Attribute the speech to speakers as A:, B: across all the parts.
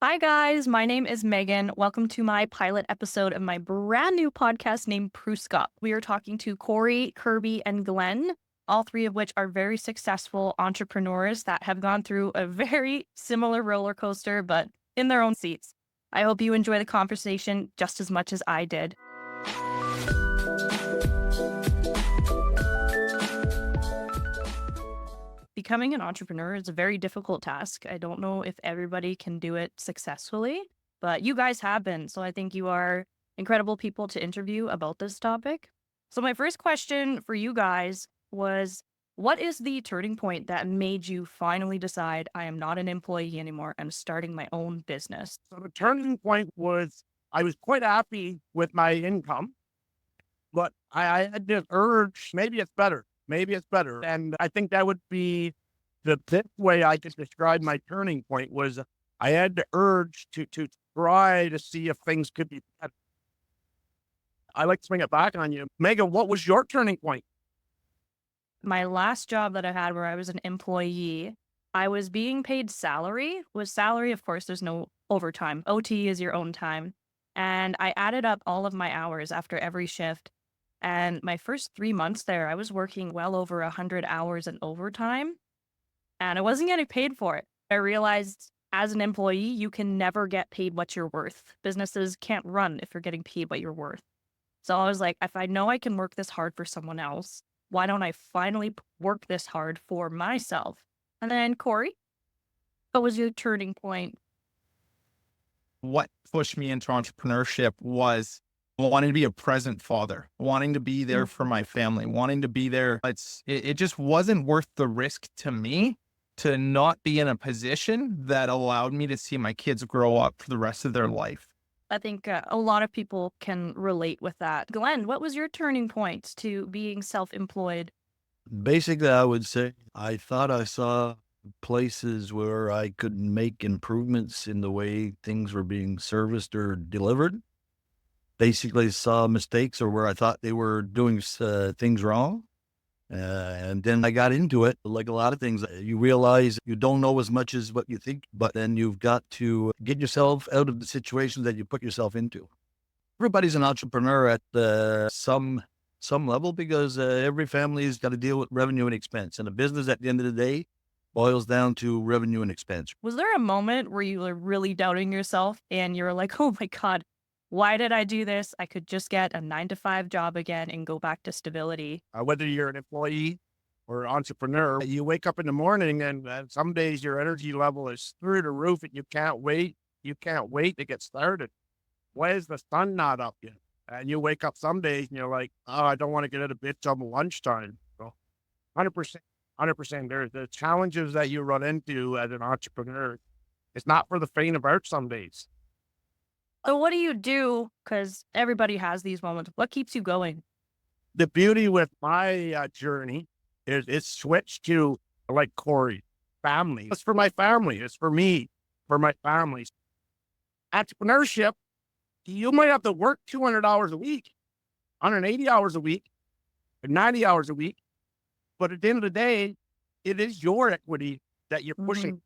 A: Hi, guys. My name is Megan. Welcome to my pilot episode of my brand new podcast named Pruscop. We are talking to Cory, Kirby, and Glen, all three of which are very successful entrepreneurs that have gone through a very similar roller coaster, but in their own seats. I hope you enjoy the conversation just as much as I did. Becoming an entrepreneur is a very difficult task. I don't know if everybody can do it successfully, but you guys have been. So I think you are incredible people to interview about this topic. So, my first question for you guys was, what is the turning point that made you finally decide I am not an employee anymore? I'm starting my own business?
B: So the turning point was I was quite happy with my income, but I had this urge, maybe it's better. Maybe it's better. And I think that would be the best way I could describe my turning point was I had the urge to try to see if things could be better. I like to swing it back on you. Megan, what was your turning point?
A: My last job that I had where I was an employee, I was being paid salary. With salary, of course, there's no overtime. OT is your own time. And I added up all of my hours after every shift. And my first 3 months there, I was working well over 100 hours in overtime, and I wasn't getting paid for it. I realized as an employee, you can never get paid what you're worth. Businesses can't run if you're getting paid what you're worth. So I was like, if I know I can work this hard for someone else, why don't I finally work this hard for myself? And then, Cory, what was your turning point?
C: What pushed me into entrepreneurship was wanting to be a present father, wanting to be there for my family, wanting to be there. It just wasn't worth the risk to me to not be in a position that allowed me to see my kids grow up for the rest of their life.
A: I think a lot of people can relate with that. Glenn, what was your turning point to being self-employed?
D: Basically, I would say I thought I saw places where I could make improvements in the way things were being serviced or delivered. Basically, saw mistakes or where I thought they were doing things wrong. And then I got into it. Like a lot of things, you realize you don't know as much as what you think, but then you've got to get yourself out of the situations that you put yourself into. Everybody's an entrepreneur at some level because every family's got to deal with revenue and expense. And a business at the end of the day boils down to revenue and expense.
A: Was there a moment where you were really doubting yourself and you were like, oh my God, why did I do this? I could just get a 9 to 5 job again and go back to stability.
B: Whether you're an employee or entrepreneur, you wake up in the morning and some days your energy level is through the roof and you can't wait. You can't wait to get started. Why is the sun not up yet? And you wake up some days and you're like, oh, I don't want to get out of bed till lunchtime. So 100%, 100%. There's the challenges that you run into as an entrepreneur. It's not for the faint of heart some days.
A: So what do you do? Because everybody has these moments. What keeps you going?
B: The beauty with my journey is it's switched to like Cory, family. It's for my family. It's for me, for my family. Entrepreneurship, you might have to work 200 hours a week, 180 hours a week, or 90 hours a week. But at the end of the day, it is your equity that you're pushing.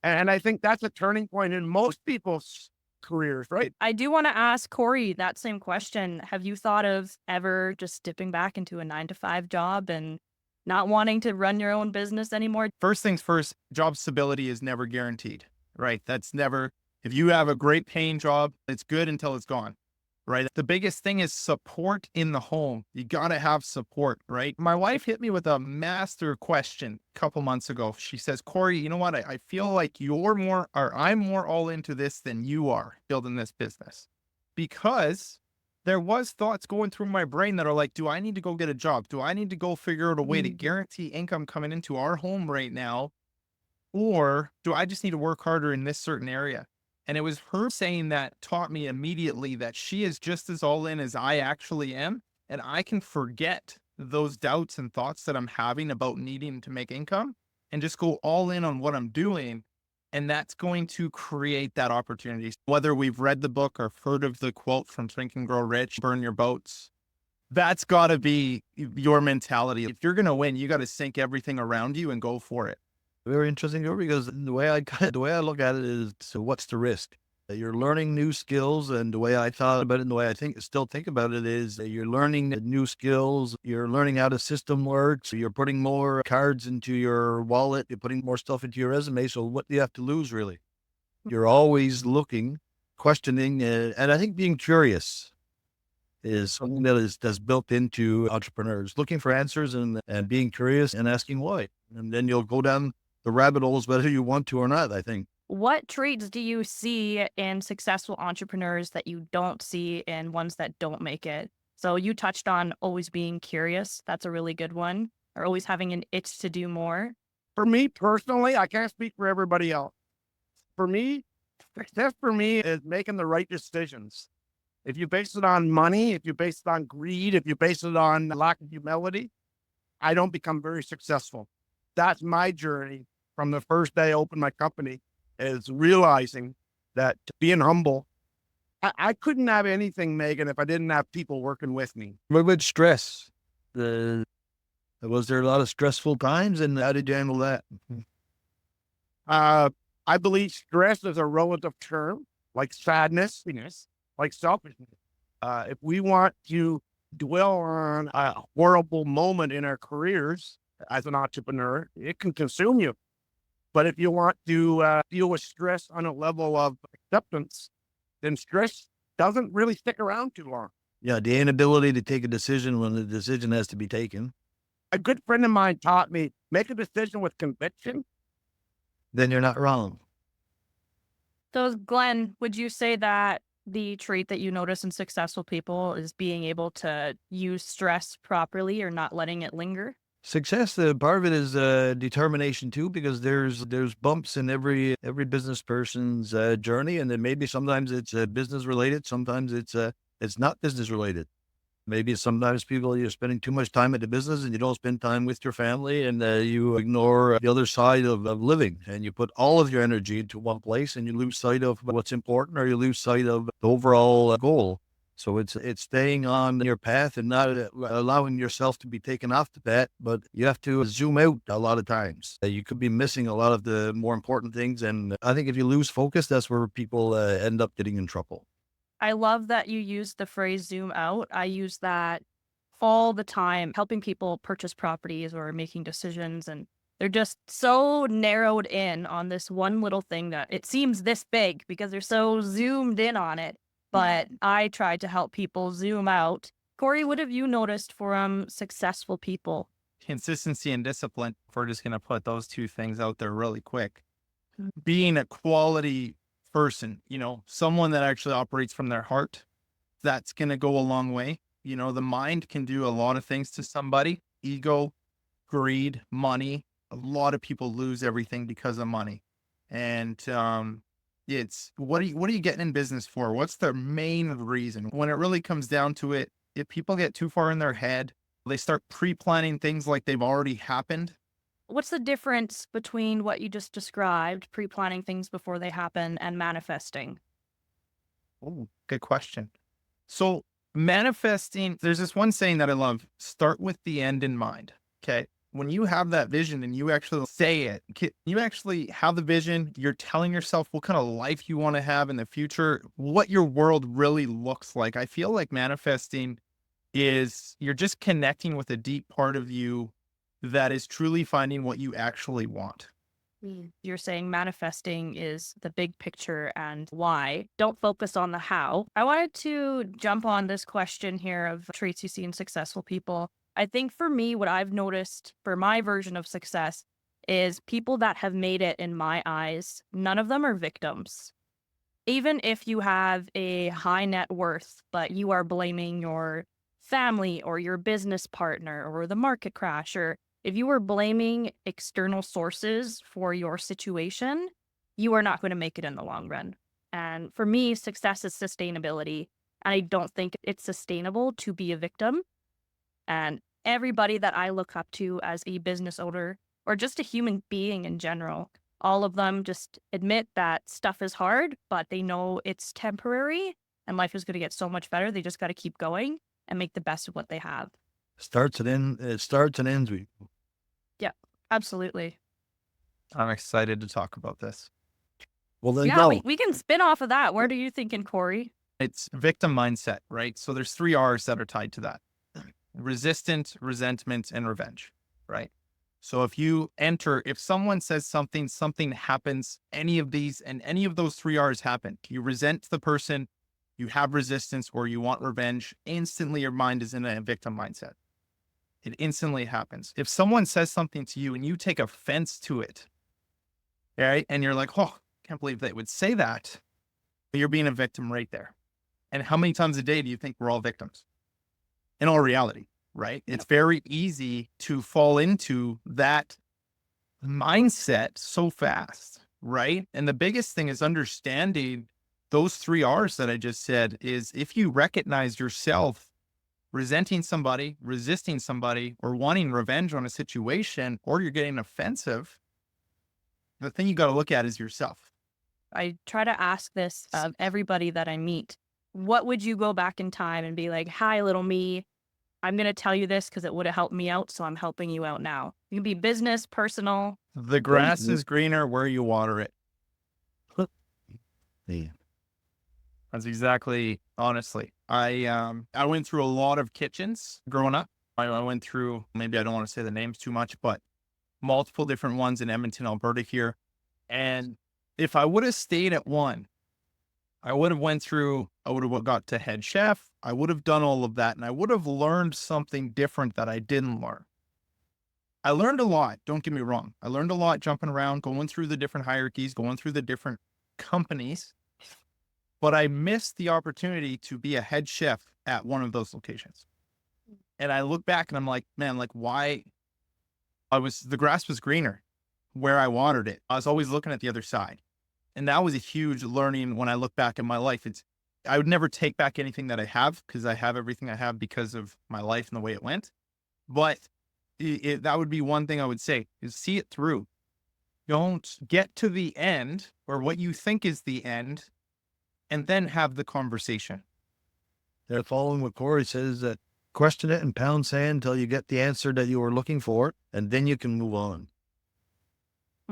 B: And I think that's a turning point in most people's careers, right?
A: I do want to ask Cory that same question. Have you thought of ever just dipping back into a 9 to 5 job and not wanting to run your own business anymore?
C: First things first, job stability is never guaranteed, right? That's never, if you have a great paying job, it's good until it's gone, right? The biggest thing is support in the home. You got to have support, right? My wife hit me with a master question a couple months ago. She says, Cory, you know what? I feel like I'm more all into this than you are building this business, because there was thoughts going through my brain that are like, do I need to go get a job? Do I need to go figure out a way to guarantee income coming into our home right now? Or do I just need to work harder in this certain area? And it was her saying that taught me immediately that she is just as all in as I actually am. And I can forget those doubts and thoughts that I'm having about needing to make income and just go all in on what I'm doing. And that's going to create that opportunity. Whether we've read the book or heard of the quote from Think and Grow Rich, burn your boats, that's got to be your mentality. If you're going to win, you got to sink everything around you and go for it.
D: Very interesting, because the way I look at it is, so what's the risk? You're learning new skills, and the way I thought about it, and the way I still think about it, is that you're learning new skills. You're learning how the system works. You're putting more cards into your wallet. You're putting more stuff into your resume. So what do you have to lose, really? You're always looking, questioning, and I think being curious is something that's built into entrepreneurs, looking for answers and being curious and asking why. And then you'll go down the rabbit holes whether you want to or not, I think.
A: What traits do you see in successful entrepreneurs that you don't see in ones that don't make it? So you touched on always being curious. That's a really good one. Or always having an itch to do more.
B: For me personally, I can't speak for everybody else. For me, success for me is making the right decisions. If you base it on money, if you base it on greed, if you base it on lack of humility, I don't become very successful. That's my journey from the first day I opened my company, is realizing that being humble, I couldn't have anything, Megan, if I didn't have people working with me.
D: What about stress? Was there a lot of stressful times, and how did you handle that?
B: I believe stress is a relative term, like sadness, like selfishness. If we want to dwell on a horrible moment in our careers as an entrepreneur, it can consume you. But if you want to deal with stress on a level of acceptance, then stress doesn't really stick around too long.
D: Yeah, the inability to take a decision when the decision has to be taken.
B: A good friend of mine taught me, make a decision with conviction.
D: Then you're not wrong.
A: So, Glenn, would you say that the trait that you notice in successful people is being able to use stress properly or not letting it linger?
D: Success, part of it is determination too, because there's bumps in every business person's journey, and then maybe sometimes it's business related, sometimes it's not business related. Maybe sometimes you're spending too much time at the business and you don't spend time with your family, and you ignore the other side of living, and you put all of your energy into one place and you lose sight of what's important, or you lose sight of the overall goal. So it's staying on your path and not allowing yourself to be taken off the path, but you have to zoom out a lot of times. You could be missing a lot of the more important things. And I think if you lose focus, that's where people end up getting in trouble.
A: I love that you use the phrase zoom out. I use that all the time, helping people purchase properties or making decisions. And they're just so narrowed in on this one little thing that it seems this big because they're so zoomed in on it. But I try to help people zoom out. Cory, what have you noticed from successful people?
C: Consistency and discipline. If we're just going to put those two things out there really quick. Being a quality person, someone that actually operates from their heart, that's going to go a long way. The mind can do a lot of things to somebody. Ego, greed, money. A lot of people lose everything because of money. And it's what are you getting in business for? What's the main reason? When it really comes down to it, if people get too far in their head, they start pre-planning things like they've already happened.
A: What's the difference between what you just described, pre-planning things before they happen, and manifesting?
C: Oh, good question. So manifesting, there's this one saying that I love, start with the end in mind. Okay. When you have that vision and you actually say it, you actually have the vision, you're telling yourself what kind of life you want to have in the future, what your world really looks like. I feel like manifesting is you're just connecting with a deep part of you that is truly finding what you actually want.
A: You're saying manifesting is the big picture and why. Don't focus on the how. I wanted to jump on this question here of traits you see in successful people. I think for me, what I've noticed for my version of success is people that have made it in my eyes, none of them are victims. Even if you have a high net worth, but you are blaming your family or your business partner or the market crash, or if you are blaming external sources for your situation, you are not going to make it in the long run. And for me, success is sustainability. And I don't think it's sustainable to be a victim. And everybody that I look up to as a business owner or just a human being in general, all of them just admit that stuff is hard, but they know it's temporary and life is going to get so much better. They just got to keep going and make the best of what they have.
D: It starts and ends with.
A: Yeah, absolutely.
C: I'm excited to talk about this.
D: Well, then
A: Yeah,
D: go.
A: we can spin off of that. Where do you thinking, Corey?
C: It's victim mindset, right? So there's 3 R's that are tied to that: resistant, resentment, and revenge, right? So if someone says something, something happens, any of these and any of those 3 R's happen, you resent the person, you have resistance, or you want revenge, instantly your mind is in a victim mindset. It instantly happens. If someone says something to you and you take offense to it, right? And you're like, oh, can't believe they would say that. You're being a victim right there. And how many times a day do you think we're all victims? In all reality, right? It's very easy to fall into that mindset so fast, right? And the biggest thing is understanding those 3 R's that I just said is if you recognize yourself resenting somebody, resisting somebody, or wanting revenge on a situation, or you're getting offensive, the thing you got to look at is yourself.
A: I try to ask this of everybody that I meet. What would you go back in time and be like, hi, little me, I'm going to tell you this because it would have helped me out. So I'm helping you out now. It can be business, personal.
C: The grass is greener where you water it.
D: Yeah.
C: That's exactly, honestly. I went through a lot of kitchens growing up. I went through, maybe I don't want to say the names too much, but multiple different ones in Edmonton, Alberta here. And if I would have stayed at one, I would have got to head chef. I would have done all of that. And I would have learned something different that I didn't learn. I learned a lot. Don't get me wrong. I learned a lot jumping around, going through the different hierarchies, going through the different companies. But I missed the opportunity to be a head chef at one of those locations. And I look back and I'm like, man, like why the grass was greener where I watered it. I was always looking at the other side. And that was a huge learning when I look back in my life. I would never take back anything that I have because I have everything I have because of my life and the way it went. But that would be one thing I would say is see it through. Don't get to the end or what you think is the end and then have the conversation.
D: They're following what Corey says, that question it and pound sand until you get the answer that you were looking for, and then you can move on.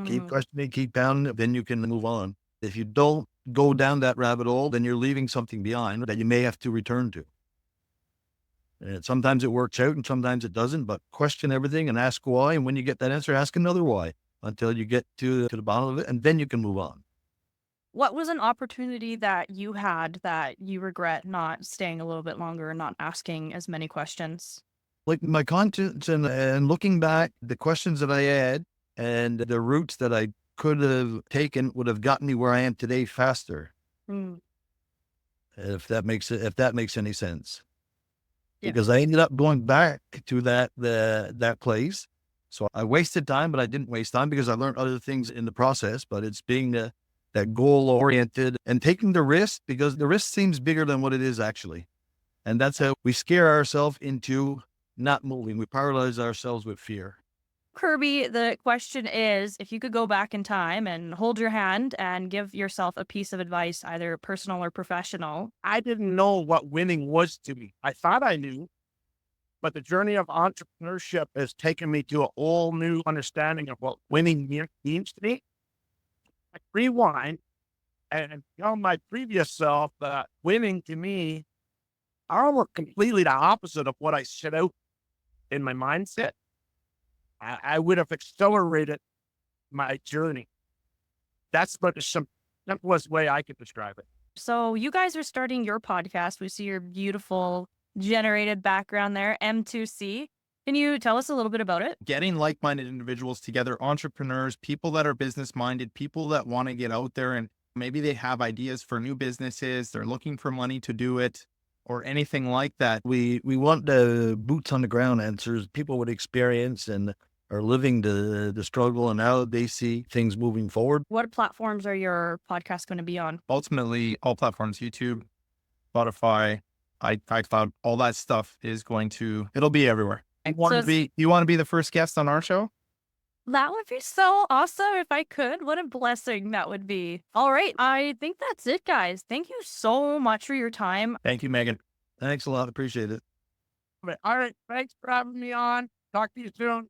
D: Keep questioning, keep pounding it, then you can move on. If you don't go down that rabbit hole, then you're leaving something behind that you may have to return to. And sometimes it works out and sometimes it doesn't, but question everything and ask why. And when you get that answer, ask another why until you get to the bottom of it, and then you can move on.
A: What was an opportunity that you had that you regret not staying a little bit longer and not asking as many questions?
D: Like my conscience and looking back, the questions that I had and the routes that I could have taken would have gotten me where I am today faster.
A: Mm,
D: If that makes any sense.
A: Yeah.
D: Because I ended up going back to that place. So I wasted time, but I didn't waste time because I learned other things in the process. But it's being that goal oriented and taking the risk, because the risk seems bigger than what it is actually. And that's how we scare ourselves into not moving. We paralyze ourselves with fear.
A: Kirby, the question is, if you could go back in time and hold your hand and give yourself a piece of advice, either personal or professional.
B: I didn't know what winning was to me. I thought I knew, but the journey of entrepreneurship has taken me to a whole new understanding of what winning means to me. I rewind and tell my previous self that winning to me are almost completely the opposite of what I set out in my mindset. I would have accelerated my journey. That's about the simplest way I could describe it.
A: So you guys are starting your podcast. We see your beautiful generated background there, M2C. Can you tell us a little bit about it?
C: Getting like-minded individuals together, entrepreneurs, people that are business-minded, people that want to get out there and maybe they have ideas for new businesses, they're looking for money to do it, or anything like that.
D: We want the boots on the ground answers, people with experience and are living the struggle and how they see things moving forward.
A: What platforms are your podcast going to be on?
C: Ultimately, all platforms, YouTube, Spotify, iCloud, all that stuff it'll be everywhere. You want to be the first guest on our show?
A: That would be so awesome if I could. What a blessing that would be. All right. I think that's it, guys. Thank you so much for your time.
C: Thank you, Megan.
D: Thanks a lot. Appreciate it.
B: All right. Thanks for having me on. Talk to you soon.